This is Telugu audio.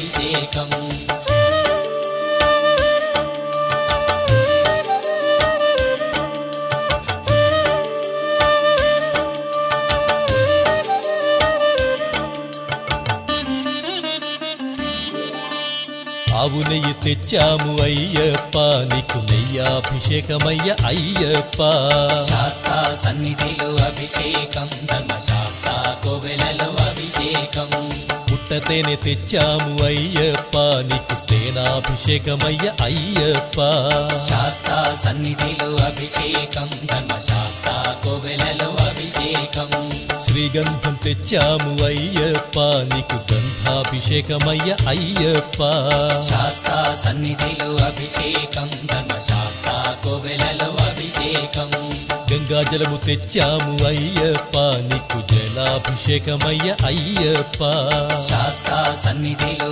అభిషేకం ఆవు నెయ్యి తెచ్చాము అయ్యప్ప నీకు నెయ్యాభిషేకమయ్య అయ్యప్ప శాస్తా సన్నిధిలో అభిషేకం ధర్మశాస్త్ర కోవెలలో అభిషేకం పుట్టతేనె తెచ్చాము అయ్యప్ప నీకు తేనాభిషేకమయ్య అయ్యప్ప శాస్తా సన్నిధిలో అభిషేకం ధర్మశాస్త్ర కోవెలలో అభిషేకం శ్రీగంధం తెచ్చాము అయ్యప్ప నీకు గంధాభిషేకమయ్య అయ్యప్ప శాస్తా సన్నిధిలో అభిషేకం ధర్మశాస్త్ర కోవెలలో అభిషేకం గంగాజలము తెచ్చాము అయ్యప్ప నీకు జలాభిషేకమయ్య అయ్యప్ప శాస్తా సన్నిధిలో